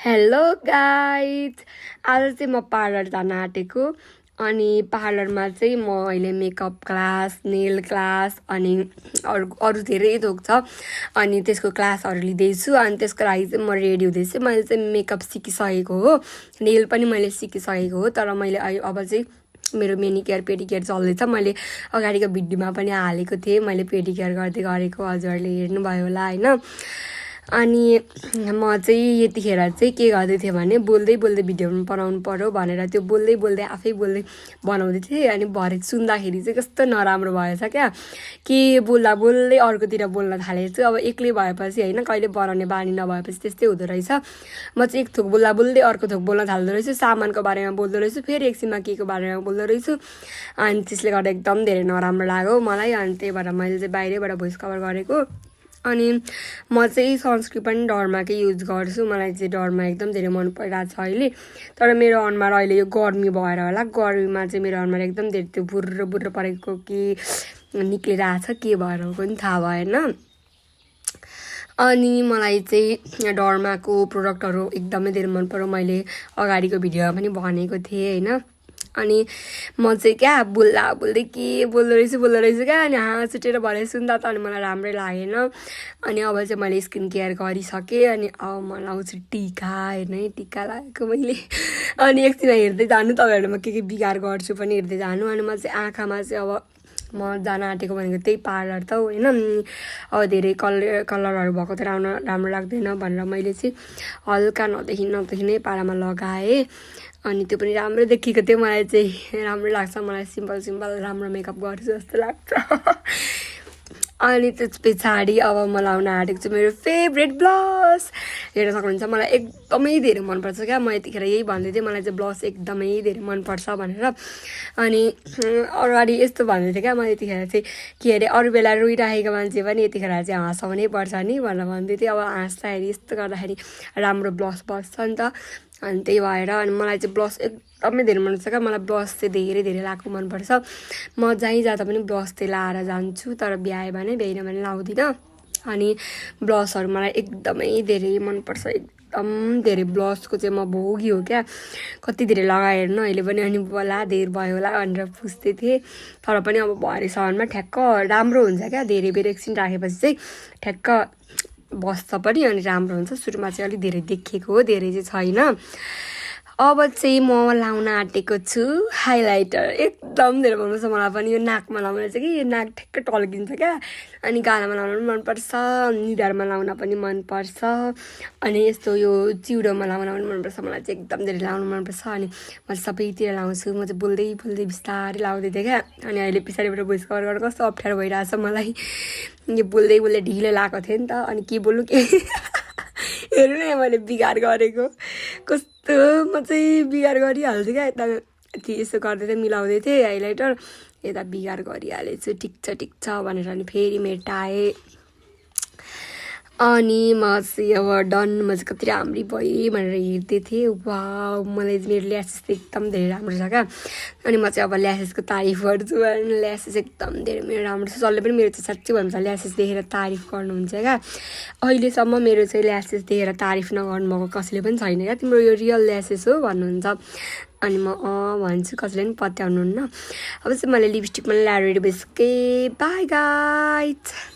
Hello guys, आज चाहिँ म पार्लर जान आँटेको। अनि पार्लरमा चाहिँ म अहिले मेकअप क्लास, नेल क्लास अनि अरू धेरै थोक छ। अनि त्यसको क्लासहरू लिँदैछु। अनि त्यसको लागि चाहिँ म रेडी हुँदैछु। मैले चाहिँ मेकअप सिकिसकेको हो, नेल पनि मैले सिकिसकेको हो। तर मैले अब चाहिँ मेरो मेनिकेयर पेडिकेयर चल्दैछ। मैले अगाडिको भिडियोमा पनि हालेको थिएँ, मैले पेडिकेयर गर्दै गरेको, हजुरहरूले हेर्नुभयो होला होइन। अनि म चाहिँ यतिखेर चाहिँ के गर्दै थिएँ भने बोल्दै बोल्दै भिडियो बनाउनु पर्यो भनेर त्यो बोल्दै बोल्दै आफै बोल्दै बनाउँदै थिएँ। अनि भरे सुन्दाखेरि चाहिँ कस्तो नराम्रो भएछ क्या, के बोल्दा बोल्दै अर्कोतिर बोल्न थालेछु। अब एक्लै भएपछि होइन, कहिले बनाउने बानी नभएपछि त्यस्तै हुँदो रहेछ। म चाहिँ एक थोक बोल्दा बोल्दै अर्को थोक बोल्न थाल्दो रहेछु, सामानको बारेमा बोल्दो रहेछु, फेरि एकछिनमा के को बारेमा बोल्दो रहेछु। अनि त्यसले गर्दा एकदम धेरै नराम्रो लाग्यो मलाई। अनि त्यही भएर मैले चाहिँ बाहिरैबाट भोइस कभर गरेको। अनि म चाहिँ सनस्क्रिन पनि डर्माकै युज गर्छु। मलाई चाहिँ डर्मा एकदम धेरै मन परिरहेको छ अहिले। तर मेरो अनुहार अहिले यो गर्मी भएर होला, गर्मीमा चाहिँ मेरो अनुहार एकदम धेरै त्यो बुर्रो बुर्रो परेको के निक्लिरहेछ, के भएर पनि थाहा भएन। अनि मलाई चाहिँ डर्माको प्रोडक्टहरू एकदमै धेरै मन पर्यो। मैले अगाडिको भिडियोमा पनि भनेको थिएँ होइन। अनि म चाहिँ क्या बोल्दा बोल्दै के बोल्दो रहेछु क्या। अनि हाँ छुटेर भरे सुन्दा त अनि मलाई राम्रै लागेन। अनि अब चाहिँ मैले स्किन केयर गरिसकेँ। अनि अब म लाउँछु टिका, हेर्नु है टिका लगाएको मैले। अनि एकछिनमा हेर्दै जानु, तपाईँहरूमा के बिगार गर्छु पनि हेर्दै जानु। अनि म चाहिँ आँखामा चाहिँ अब म जान आँटेको भनेको त्यही पार्लर त होइन। अब धेरै कलरहरू भएको त राम्रो लाग्दैन भनेर मैले चाहिँ हल्का नदेखि नै पारामा लगाएँ। अनि त्यो पनि राम्रो देखिएको थियो। मलाई चाहिँ राम्रो लाग्छ, मलाई सिम्पल राम्रो मेकअप गर्छु जस्तो लाग्छ। अनि त्यस पछाडि अब म लाउन आँटेको छु मेरो फेभरेट ब्लस। हेर्न सक्नुहुन्छ, मलाई एकदमै धेरै मनपर्छ क्या। म यतिखेर यही भन्दै थिएँ, मलाई चाहिँ ब्लस एकदमै धेरै मनपर्छ भनेर। अनि अगाडि यस्तो भन्दै थिएँ क्या, म यतिखेर चाहिँ के अरे अरू बेला रोइराखेको मान्छे पनि यतिखेर चाहिँ हँसाउनै पर्छ नि भनेर भन्दै थिएँ। अब हाँस्दाखेरि यस्तो गर्दाखेरि राम्रो ब्लस बस्छ नि त। अनि त्यही भएर अनि मलाई चाहिँ ब्लस एकदमै धेरै मनपर्छ क्या। मलाई ब्लस चाहिँ धेरै लगाएको मनपर्छ। म जहीँ जाँदा पनि ब्लस चाहिँ लाएर जान्छु, तर भ्याएन भने लाउँदिनँ। अनि ब्लसहरू मलाई एकदमै धेरै मनपर्छ, एकदम धेरै। ब्लसको चाहिँ म भोगी हो क्या, कति धेरै लगाएर हेर्नु अहिले पनि। अनि बोला धेर भयो होला भनेर पुस्दै थिएँ। तर पनि अब भरेसम्ममा ठ्याक्क राम्रो हुन्छ क्या। धेरै बेर एकछिन राखेपछि चाहिँ ठ्याक्क बस्छ पनि अनि राम्रो हुन्छ। सुरुमा चाहिँ अलिक धेरै देखिएको हो, धेरै चाहिँ छैन। अब चाहिँ म लाउन आँटेको छु हाइलाइटर। एकदम धेरै मनपर्छ मलाई पनि यो नाकमा लाउन चाहिँ, कि यो नाक ठ्याक्क टल्किन्छ क्या। अनि गालामा लाउन पनि मनपर्छ, निधारमा लाउन पनि मनपर्छ, अनि यस्तो यो चिउडोमा लाउन पनि मनपर्छ। मलाई चाहिँ एकदम धेरै लाउनु मनपर्छ। अनि म सबैतिर लाउँछु। म चाहिँ बोल्दै बिस्तारै लाउँदै थिएँ क्या। अनि अहिले पछाडिबाट भोइस कभर गर्न कस्तो अप्ठ्यारो भइरहेछ मलाई। यो बोल्दै ढिलो लगाएको थिएँ नि त। अनि के बोल्नु के हेर्नु न मैले बिगार गरेको कस्तो। म चाहिँ बिगार गरिहाल्छु क्या। यता यसो गर्दै थिएँ, मिलाउँदै थिएँ हाइलाइटर, यता बिगार गरिहालेछु। ठिक छ भनेर अनि फेरि मेटाएँ। अनि म चाहिँ अब डन, म चाहिँ कति राम्री भएँ भनेर हेर्दै थिएँ। वाउ, मलाई मेरो ल्यासेस एकदम धेरै राम्रो छ क्या। अनि म चाहिँ अब ल्यासेसको तारिफ गर्छु। अनि ल्यासेस एकदम धेरै मेरो राम्रो छ। जसले पनि मेरो चाहिँ साँच्चै भन्छ ल्यासेस देखेर तारिफ गर्नुहुन्छ क्या। अहिलेसम्म मेरो चाहिँ ल्यासेस देखेर तारिफ नगर्नुभएको कसैले पनि छैन क्या। तिम्रो यो रियल ल्यासेस हो भन्नुहुन्छ। अनि म भन्छु, कसैले पनि पत्याउनुहुन्न। अब चाहिँ मैले लिपस्टिक पनि लगाएर रेडी भइसकेँ। By guys.